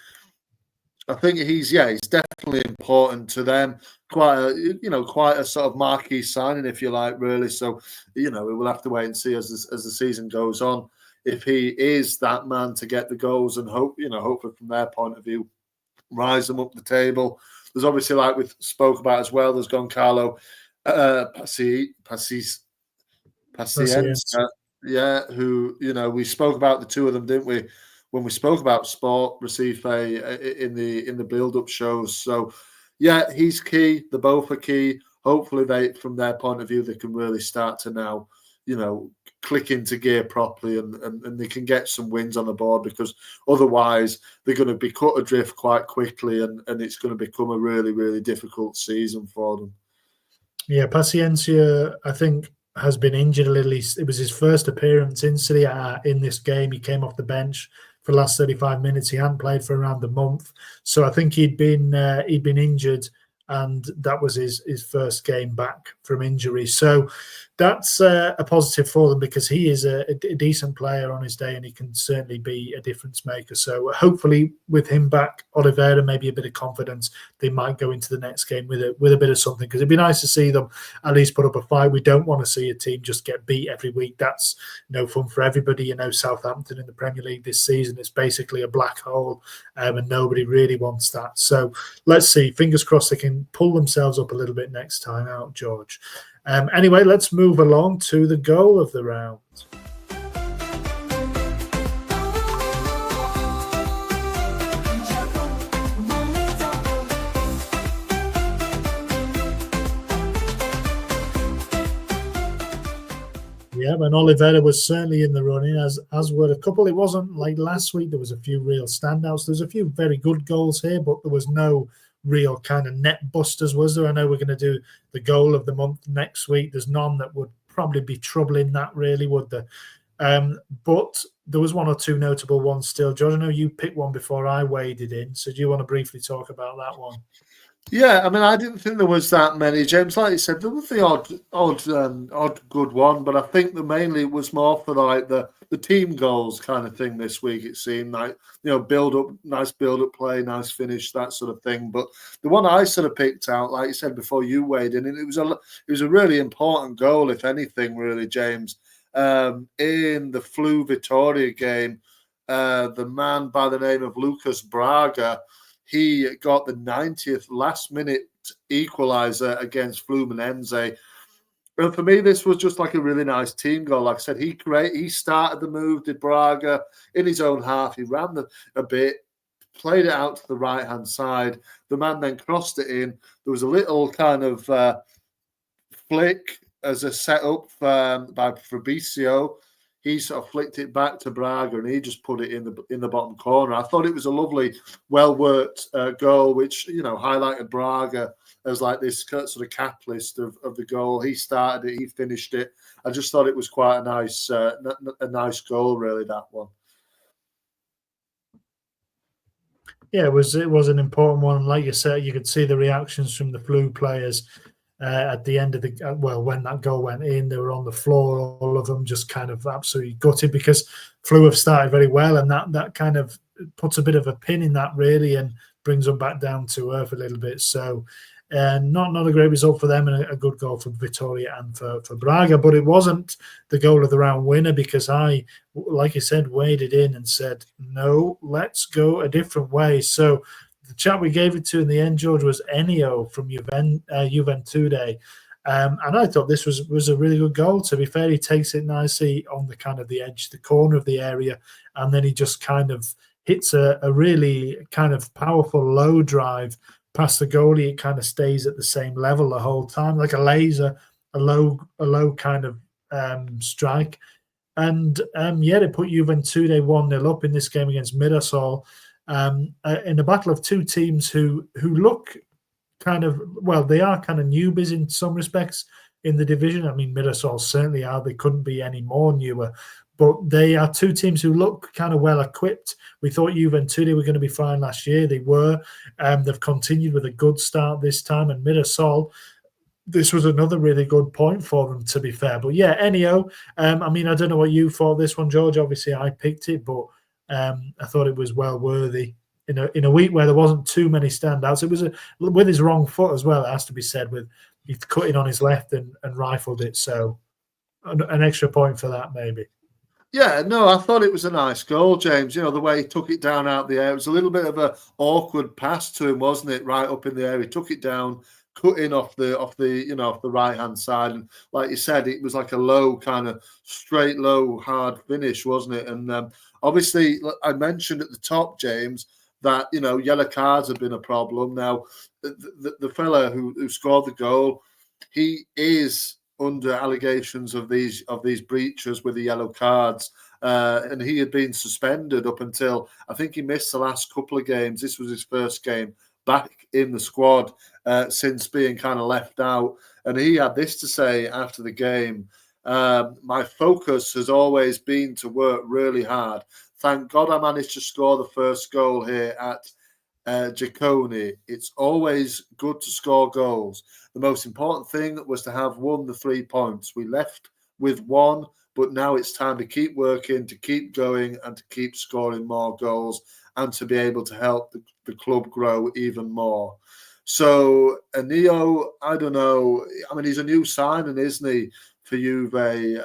I think he's definitely important to them. Quite a sort of marquee signing, if you like, really. So we will have to wait and see as the season goes on if he is that man to get the goals, and hopefully from their point of view, rise them up the table. There's obviously, like we spoke about as well, there's Goncalo Paciência, who we spoke about the two of them, didn't we, when we spoke about Sport Recife in the build-up shows. So yeah, he's key. They both are key. Hopefully, from their point of view, they can really start to now click into gear properly and they can get some wins on the board, because otherwise they're going to be cut adrift quite quickly and it's going to become a really, really difficult season for them. Yeah, Paciencia, I think, has been injured a little. It was his first appearance in Serie A in this game. He came off the bench for the last 35 minutes. He hadn't played for around a month. So I think he'd been injured, and that was his first game back from injury. So that's a positive for them, because he is a decent player on his day and he can certainly be a difference maker. So hopefully with him back, Oliveira, maybe a bit of confidence, they might go into the next game with a bit of something, because it'd be nice to see them at least put up a fight. We don't want to see a team just get beat every week. That's no fun for everybody. You know, Southampton in the Premier League this season is basically a black hole, and nobody really wants that. So let's see. Fingers crossed they can pull themselves up a little bit next time out, George. Anyway, let's move along to the goal of the round. Yeah, and Oliveira was certainly in the running, as were a couple. It wasn't like last week. There was a few real standouts. There's a few very good goals here, but there was no real kind of net busters, was there? I know we're going to do the goal of the month next week. There's none that would probably be troubling that, really, would there? But there was one or two notable ones still. George, I know you picked one before I waded in, so do you want to briefly talk about that one? Yeah, I mean, I didn't think there was that many, James. Like you said, there was the odd good one, but I think that mainly it was more for like the team goals kind of thing this week. It seemed like, you know, nice build up play, nice finish, that sort of thing. But the one I sort of picked out, like you said before, you weighed in, and it was a really important goal, if anything, really, James. In the Flu Vittoria game, the man by the name of Lucas Braga, he got the 90th last-minute equaliser against Fluminense. And for me, this was just like a really nice team goal. Like I said, he started the move, did Braga, in his own half. He ran a bit, played it out to the right-hand side. The man then crossed it in. There was a little kind of flick as a setup by Fabrizio. He sort of flicked it back to Braga, and he just put it in the bottom corner. I thought it was a lovely, well-worked goal, which, you know, highlighted Braga as like this sort of catalyst of the goal. He started it, he finished it. I just thought it was quite a nice goal, really, that one. Yeah, it was an important one. Like you said, you could see the reactions from the Flu players at the end of when that goal went in. They were on the floor, all of them, just kind of absolutely gutted, because Flu have started very well, and that kind of puts a bit of a pin in that, really, and brings them back down to earth a little bit. So not a great result for them, and a good goal for Vittoria and for Braga. But it wasn't the goal of the round winner, because I, like you said, waded in and said, no, let's go a different way. So the chap we gave it to in the end, George, was Ennio from Juventude. And I thought this was a really good goal. To be fair, he takes it nicely on the kind of the edge, the corner of the area, and then he just kind of hits a really kind of powerful low drive past the goalie. It kind of stays at the same level the whole time, like a laser, a low kind of strike. And it put Juventude 1-0 up in this game against Mirassol. In a battle of two teams who look kind of, well, they are kind of newbies in some respects in the division. I mean, Mirassol certainly are. They couldn't be any more newer. But they are two teams who look kind of well equipped. We thought Juventude were going to be fine last year. They were. They've continued with a good start this time. And Mirassol, this was another really good point for them, to be fair. But yeah, Ennio, I mean, I don't know what you thought this one, George. Obviously, I picked it, but I thought it was well worthy in a week where there wasn't too many standouts. It was with his wrong foot as well, it has to be said, with he cut in on his left and rifled it. So an extra point for that, maybe. Yeah, no, I thought it was a nice goal, James. You know, the way he took it down out the air. It was a little bit of an awkward pass to him, wasn't it? Right up in the air. He took it down, cut in off the right hand side. And like you said, it was like a low, kind of straight, low, hard finish, wasn't it? And obviously, I mentioned at the top, James, that, you know, yellow cards have been a problem. Now, the fella who scored the goal, he is under allegations of these breaches with the yellow cards. And he had been suspended up until, I think he missed the last couple of games. This was his first game back in the squad since being kind of left out. And he had this to say after the game: my focus has always been to work really hard. Thank God I managed to score the first goal here at Jaconi. It's always good to score goals. The most important thing was to have won the 3 points. We left with one, but now it's time to keep working, to keep going, and to keep scoring more goals, and to be able to help the club grow even more. So, Neo, I don't know. I mean, he's a new signing, isn't he, for Juve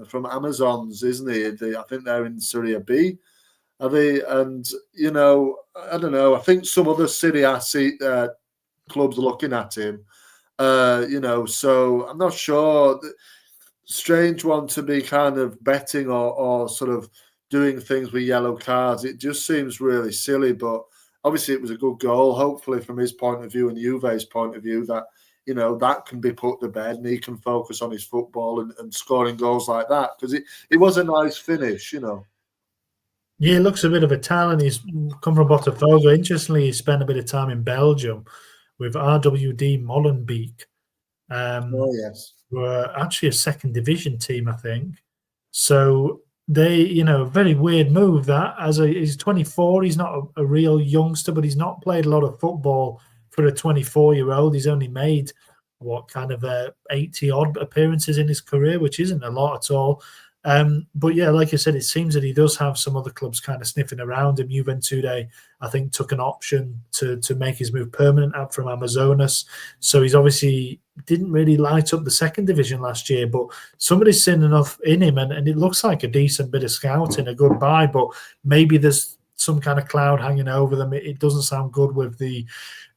from Amazons, isn't he? I think they're in Serie B. Are they? And, you know, I don't know. I think some other Serie A clubs are looking at him. You know, so I'm not sure. Strange one to be kind of betting or sort of doing things with yellow cards. It just seems really silly, but obviously it was a good goal. Hopefully, from his point of view and Juve's point of view, that, you know, that can be put to bed and he can focus on his football and scoring goals like that, because it was a nice finish, you know. Yeah, he looks a bit of a talent. He's come from Botafogo. Interestingly, he spent a bit of time in Belgium with RWD Molenbeek. Oh, yes. Were actually a second division team, I think. So they, you know, very weird move that. He's 24, he's not a real youngster, but he's not played a lot of football for a 24-year-old. He's only made what kind of 80 odd appearances in his career, which isn't a lot at all. But yeah, like I said, it seems that he does have some other clubs kind of sniffing around him. Juventude, I think, took an option to make his move permanent out from Amazonas. So he's obviously didn't really light up the second division last year, but somebody's seen enough in him, and it looks like a decent bit of scouting, a good buy, but maybe there's some kind of cloud hanging over them. It doesn't sound good with the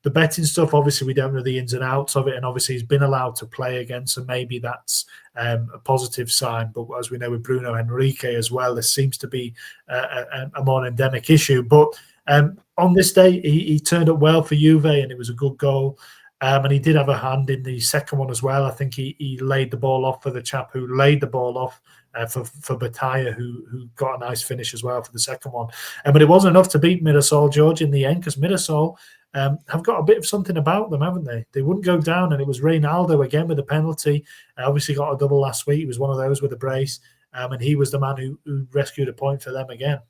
betting stuff. Obviously, we don't know the ins and outs of it, and obviously he's been allowed to play again, so maybe that's a positive sign. But as we know with Bruno Henrique as well, there seems to be a more endemic issue. But on this day, he turned up well for Juve, and it was a good goal. And he did have a hand in the second one as well. I think he laid the ball off for the chap who laid the ball off for Bataya, who got a nice finish as well for the second one. But it wasn't enough to beat Mirassol, George, in the end, because Mirassol have got a bit of something about them, haven't they? They wouldn't go down, and it was Reynaldo again with a penalty. Obviously got a double last week. He was one of those with a brace, and he was the man who rescued a point for them again.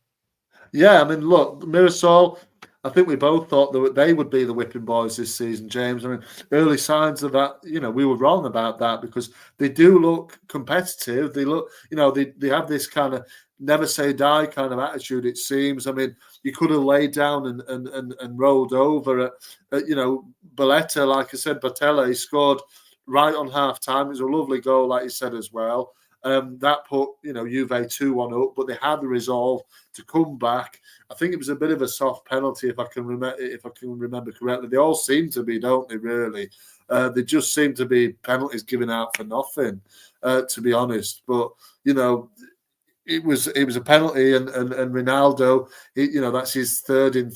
Yeah, I mean, look, Mirassol, I think we both thought that they would be the whipping boys this season, James. I mean, early signs of that, you know, we were wrong about that, because they do look competitive. They look, you know, they have this kind of never say die kind of attitude, it seems. I mean, you could have laid down and rolled over at, you know, Balletta, like I said, Batella, he scored right on half time. It was a lovely goal, like you said as well. That put, you know, Juve 2-1 up, but they had the resolve to come back. I think it was a bit of a soft penalty, if I can remember correctly. They all seem to be, don't they? Really, they just seem to be penalties given out for nothing, to be honest. But you know, it was a penalty, and Ronaldo, you know, that's his third in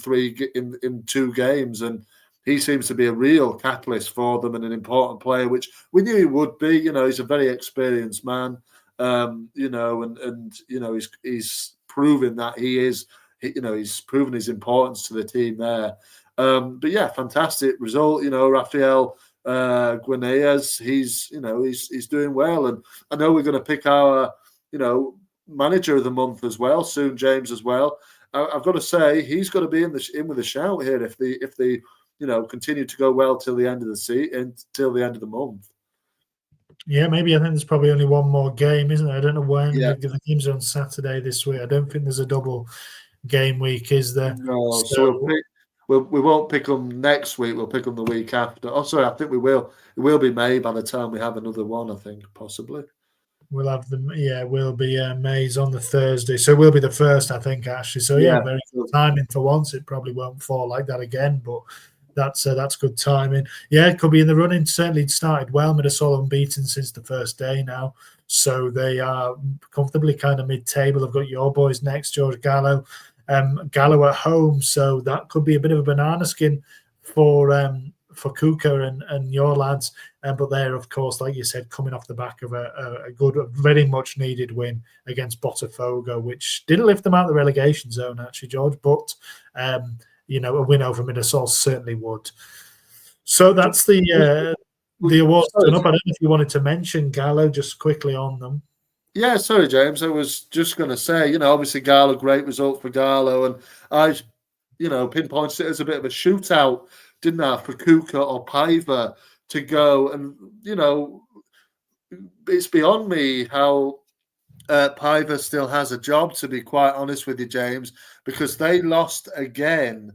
2 games, and he seems to be a real catalyst for them and an important player, which we knew he would be. You know, he's a very experienced man. You know, and you know, he's proven that he is. You know, he's proven his importance to the team there. But yeah, fantastic result. You know, Rafael Guineas, he's doing well, and I know we're going to pick our, you know, manager of the month as well soon, James, as well. I've got to say, he's got to be in with a shout here if they you know, continue to go well till the end of the end of the month. Yeah, maybe. I think there's probably only one more game, isn't there? I don't know when. Yeah. The games are on Saturday this week. I don't think there's a double game week, is there? No, so we won't pick them next week. We'll pick them the week after. Oh, sorry, I think we will. It will be May by the time we have another one, I think, possibly. We'll have them. Yeah, we'll be May's on the Thursday, so we'll be the first, I think, actually. So yeah, very good timing for once. It probably won't fall like that again, but that's good timing. Yeah, it could be in the running. Certainly, it started well. Mirassol unbeaten since the first day now, so they are comfortably kind of mid-table. I've got your boys next, George Gallo. Gallo at home, so that could be a bit of a banana skin for for Kuka and your lads. But they're, of course, like you said, coming off the back of a good, very much needed win against Botafogo, which didn't lift them out of the relegation zone, actually, George. But, a win over Minnesota certainly would. So that's the awards done up. I don't know if you wanted to mention Gallo just quickly on them. Yeah, sorry, James. I was just going to say, obviously Garlo, great result for Garlo. And I, pinpointed it as a bit of a shootout, didn't I, for Kuka or Paiva to go. And, it's beyond me how Paiva still has a job, to be quite honest with you, James, because they lost again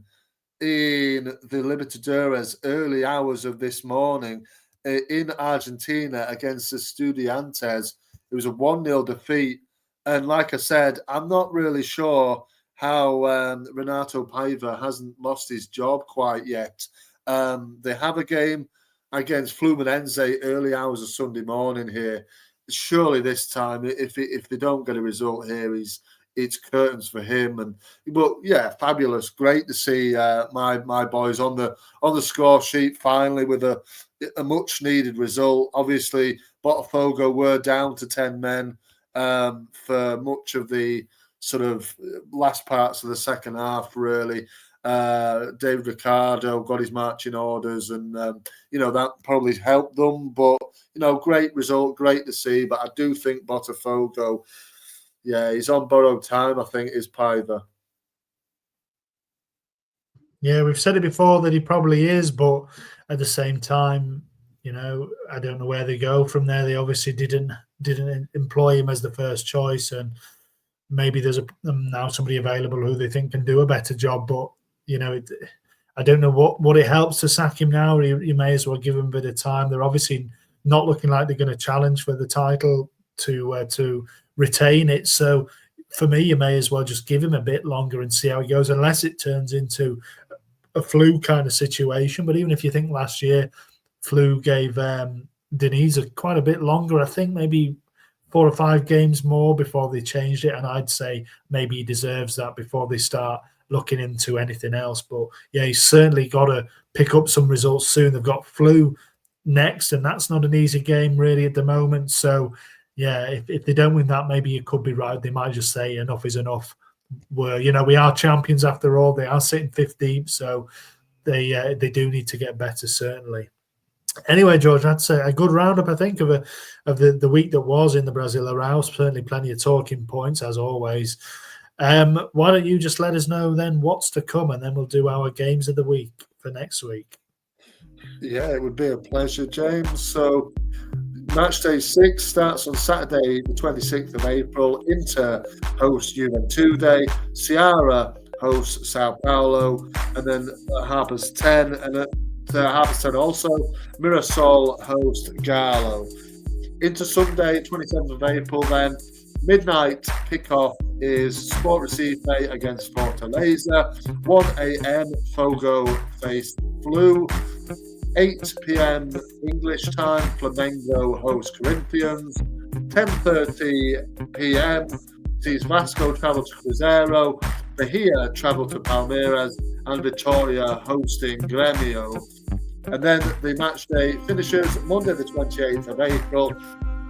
in the Libertadores early hours of this morning in Argentina against the Estudiantes. It was a 1-0 defeat. And like I said, I'm not really sure how Renato Paiva hasn't lost his job quite yet. They have a game against Fluminense early hours of Sunday morning here. Surely this time, if they don't get a result here, it's curtains for him. But yeah, fabulous, great to see my boys on the score sheet finally with a much needed result. Obviously, Botafogo were down to 10 men for much of the sort of last parts of the second half, really. David Ricardo got his marching orders, and that probably helped them. But great result, great to see. But I do think Botafogo, yeah, he's on borrowed time. I think is Paiva. Yeah, we've said it before that he probably is, but at the same time, I don't know where they go from there. They obviously didn't employ him as the first choice, and maybe there's now somebody available who they think can do a better job. But I don't know what it helps to sack him now. You may as well give him a bit of time. They're obviously not looking like they're going to challenge for the title to retain it. So for me, you may as well just give him a bit longer and see how he goes, unless it turns into a flu kind of situation. But even if you think last year, flu gave Diniz quite a bit longer. I think maybe 4 or 5 games more before they changed it. And I'd say maybe he deserves that before they start looking into anything else. But yeah, he's certainly got to pick up some results soon. They've got flu next, and that's not an easy game really at the moment. So yeah, if they don't win that, maybe you could be right. They might just say enough is enough. We are champions after all. They are sitting 15th, so they do need to get better, certainly. Anyway, George, that's a good roundup, I think, of the week that was in the Brasileirão. Certainly plenty of talking points, as always. Why don't you just let us know then what's to come, and then we'll do our games of the week for next week. Yeah, it would be a pleasure, James. So match day 6 starts on Saturday, the 26th of April. Inter hosts Juventude, Ceará hosts Sao Paulo, and then at 10:30, and at 10:30 also, Mirassol host Galo. Into Sunday, 27th of April, then midnight kickoff is Sport Recife against Fortaleza. 1 a.m. Fogo face Flu. 8 p.m. English time, Flamengo host Corinthians. 10:30 p.m. sees Vasco travel to Cruzeiro, Bahia travel to Palmeiras, and Vitória hosting Grêmio. And then the match day finishes Monday the 28th of April,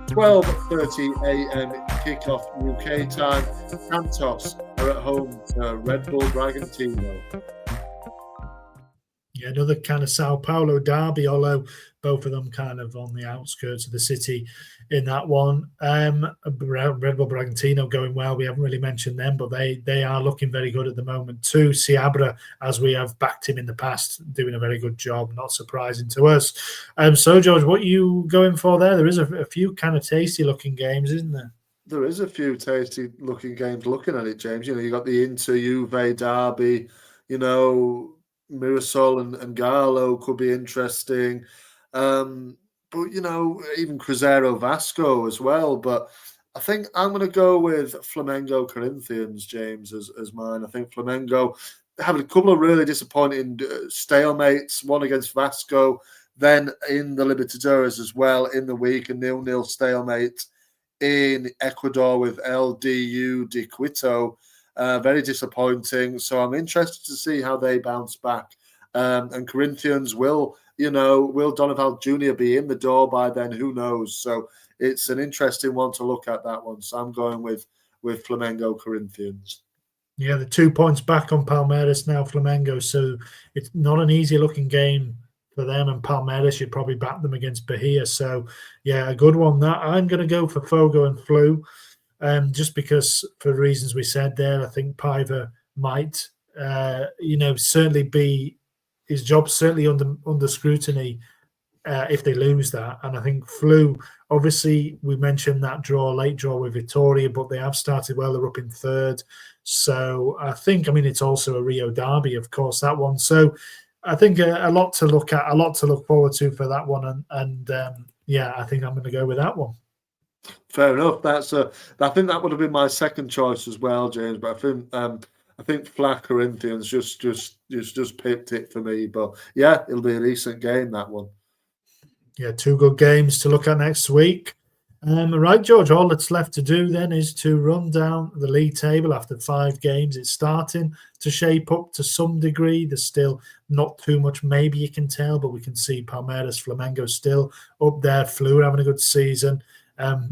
12:30 a.m. kickoff UK time. Santos are at home to Red Bull Bragantino. Yeah, another kind of Sao Paulo derby, although both of them kind of on the outskirts of the city in that one. Red Bull Bragantino going well. We haven't really mentioned them, but they are looking very good at the moment too. Seabra, as we have backed him in the past, doing a very good job, not surprising to us. So, George, what are you going for there? There is a few kind of tasty-looking games, isn't there? There is a few tasty-looking games looking at it, James. You got the Inter-Juve derby, Mirassol and Galo could be interesting. But, even Cruzeiro Vasco as well. But I think I'm going to go with Flamengo Corinthians, James, as mine. I think Flamengo having a couple of really disappointing stalemates, one against Vasco, then in the Libertadores as well in the week, a 0-0 stalemate in Ecuador with LDU de Quito. Very disappointing. So I'm interested to see how they bounce back And Corinthians will Donovan Jr. be in the door by then? Who knows? So it's an interesting one to look at, that one. So I'm going with Flamengo Corinthians. Yeah, the 2 points back on Palmeiras now, Flamengo. So it's not an easy looking game for them, and Palmeiras should probably back them against Bahia. So yeah, a good one. That I'm going to go for Fogo and Flu, just because for reasons we said there. I think Paiva might, certainly be his job certainly under scrutiny if they lose that. And I think Flu, obviously, we mentioned that late draw with Victoria, but they have started well. They're up in third. So I think, it's also a Rio derby, of course, that one. So I think a lot to look at, a lot to look forward to for that one. And I think I'm going to go with that one. Fair enough. I think that would have been my second choice as well, James. But I think Fla Corinthians just pipped it for me. But yeah, it'll be a decent game, that one. Yeah, 2 good games to look at next week. Right, George, all that's left to do then is to run down the league table after 5 games. It's starting to shape up to some degree. There's still not too much, maybe you can tell, but we can see Palmeiras, Flamengo still up there. Flu having a good season.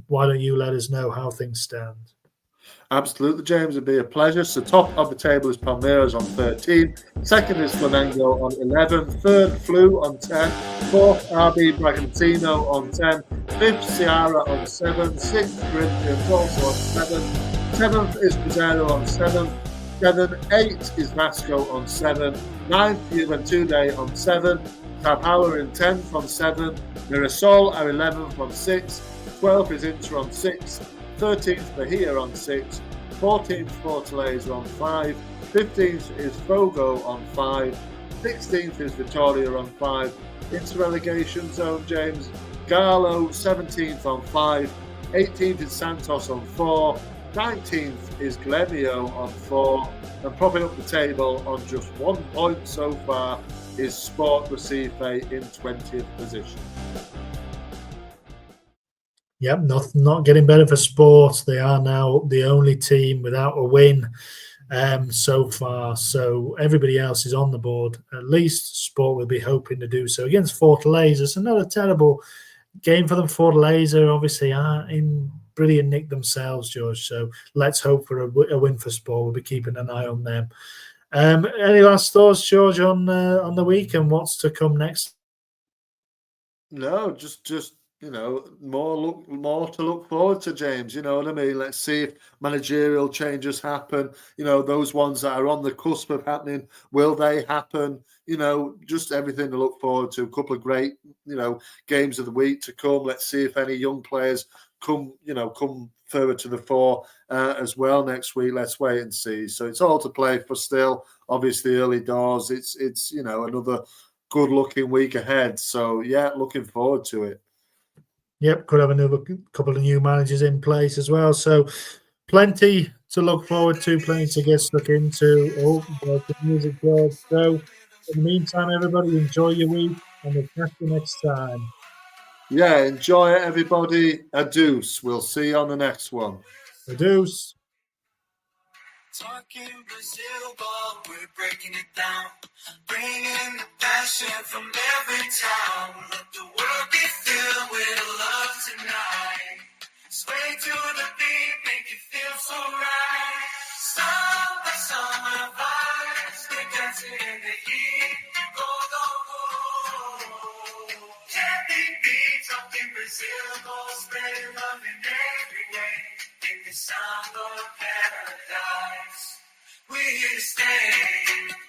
Why don't you let us know how things stand? Absolutely, James. It'd be a pleasure. So top of the table is Palmeiras on 13. Second is Flamengo on 11. Third, Flu on 10. Fourth, RB Bragantino on 10. Fifth, Ceará on 7. Sixth, Corinthians also on 7. Seventh is Cruzeiro on 7. 8th is Vasco on 7. 9th, Juventude on 7. Sao Paulo in 10th on 7. Mirassol are 11th on 6. 12th is Inter on 6. 13th, Bahia on 6. 14th, Fortaleza on 5. 15th is Fogo on 5. 16th is Vitória on 5. Into relegation zone, James. Galo, 17th on 5. 18th is Santos on 4. 19th is Grêmio on 4. And propping up the table on just 1 point so far is Sport Recife in 20th position. Yep, not getting better for Sport. They are now the only team without a win so far. So everybody else is on the board. At least Sport will be hoping to do so against Fortaleza. It's not a terrible game for them. Fortaleza obviously are in brilliant nick themselves, George. So let's hope for a win for Sport. We'll be keeping an eye on them. Any last thoughts, George, on the week and what's to come next? No, just more to look forward to, James. You know what I mean? Let's see if managerial changes happen. Those ones that are on the cusp of happening, will they happen? Just everything to look forward to. A couple of great, games of the week to come. Let's see if any young players come further to the fore as well next week. Let's wait and see. So it's all to play for still. Obviously, early doors. It's another good-looking week ahead. So yeah, looking forward to it. Yep, could have another couple of new managers in place as well. So plenty to look forward to, plenty to get stuck into. Oh, there's the music, George. So in the meantime, everybody, enjoy your week and we'll catch you next time. Yeah, enjoy it, everybody. Adeuce. We'll see you on the next one. Adeuce. Talking Brazil ball, we're breaking it down. Bringing the passion from every town. Let the world be filled with love tonight. Sway to the beat, make you feel so right. Summer, summer vibes, we're dancing in the heat. Go, go, go. Candy beat, talking Brazil ball, spreading love in every way. In the sound of paradise, we're here to stay.